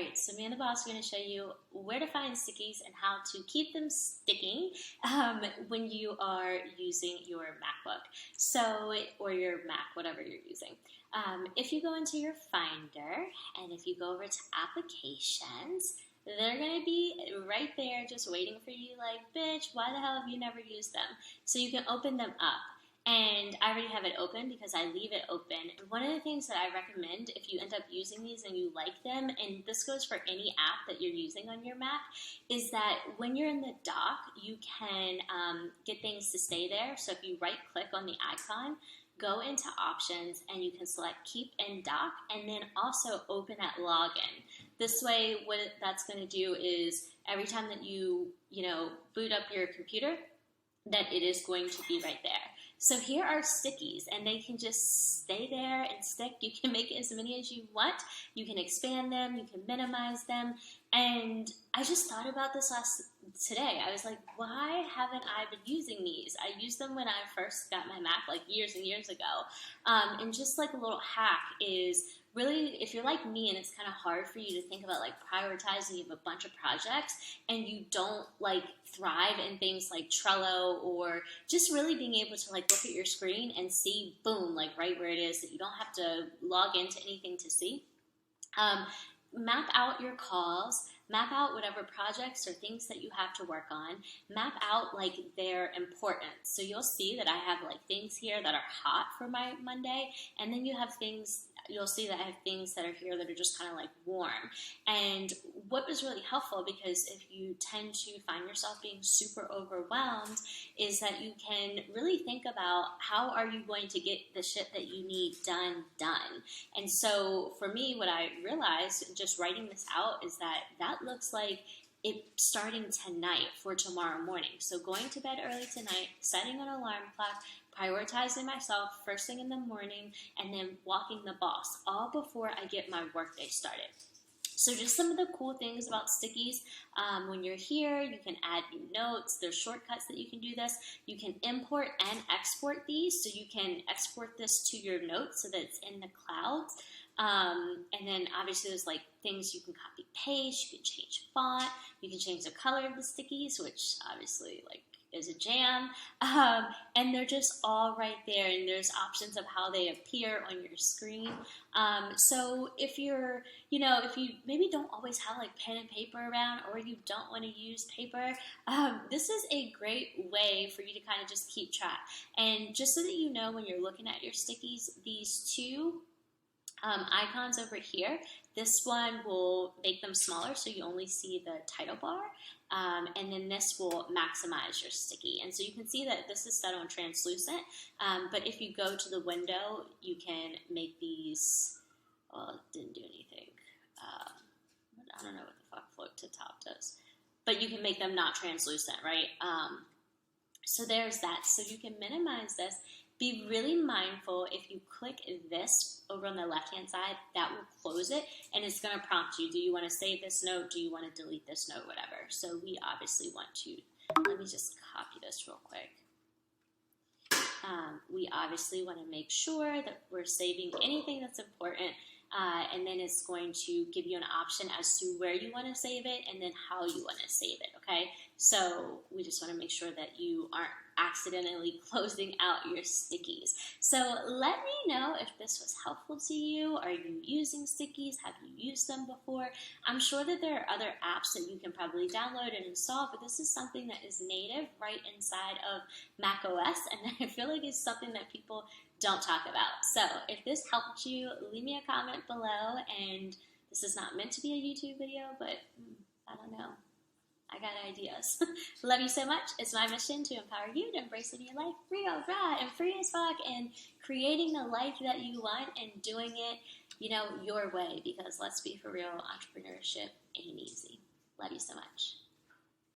Alright, so me and the boss are going to show you where to find stickies and how to keep them sticking when you are using your MacBook, or your Mac, whatever you're using. If you go into your Finder and if you go over to Applications, they're going to be right there just waiting for you like, bitch, why the hell have you never used them? So you can open them up. And I already have it open because I leave it open. And one of the things that I recommend if you end up using these and you like them, and this goes for any app that you're using on your Mac, is that when you're in the dock, you can get things to stay there. So if you right click on the icon, go into options and you can select keep in dock and then also open at login. This way what that's going to do is every time that you boot up your computer, that it is going to be right there. So here are stickies, and they can just stay there and stick. You can make as many as you want. You can expand them. You can minimize them. And I just thought about this today. I was like, why haven't I been using these? I used them when I first got my Mac, like years and years ago. And just like a little hack is really, if you're like me and it's kind of hard for you to think about like prioritizing, you have a bunch of projects and you don't like thrive in things like Trello, or just really being able to like look at your screen and see, boom, like right where it is, that you don't have to log into anything to see. Map out your calls, map out whatever projects or things that you have to work on, map out like their importance. So you'll see that I have like things here that are hot for my Monday, and then you'll see that I have things that are here that are just kind of like warm. And what was really helpful, because if you tend to find yourself being super overwhelmed, is that you can really think about how are you going to get the shit that you need done. And so for me, what I realized just writing this out is that looks like it starting tonight for tomorrow morning. So going to bed early tonight, setting an alarm clock, prioritizing myself first thing in the morning, and then walking the boss, all before I get my workday started. So just some of the cool things about stickies. When you're here, you can add new notes. There's shortcuts that you can do this. You can import and export these. So you can export this to your notes so that it's in the clouds. And then obviously there's like things you can copy paste, you can change font, you can change the color of the stickies, which obviously like is a jam, and they're just all right there, and there's options of how they appear on your screen. So if if you maybe don't always have like pen and paper around, or you don't want to use paper, this is a great way for you to kind of just keep track. And just so that you know, when you're looking at your stickies, these two icons over here, this one will make them smaller so you only see the title bar, and then this will maximize your sticky. And so you can see that this is set on translucent, but if you go to the window, you can make these, well, it didn't do anything. I don't know what the fuck float to top does, but you can make them not translucent, right? So there's that. So you can minimize this. Be really mindful, if you click this over on the left-hand side, that will close it, and it's going to prompt you, do you want to save this note, do you want to delete this note, whatever. So we obviously want to, let me just copy this real quick. We obviously want to make sure that we're saving anything that's important, and then it's going to give you an option as to where you want to save it and then how you want to save it, okay? So we just want to make sure that you aren't accidentally closing out your stickies. So let me know if this was helpful to you. Are you using stickies? Have you used them before? I'm sure that there are other apps that you can probably download and install, but this is something that is native right inside of Mac OS, and I feel like it's something that people don't talk about. So if this helped you, leave me a comment below. And this is not meant to be a YouTube video, but I don't know. I got ideas. Love you so much. It's my mission to empower you to embrace living your life real, raw, and free as fuck, and creating the life that you want and doing it, your way. Because let's be for real, entrepreneurship ain't easy. Love you so much.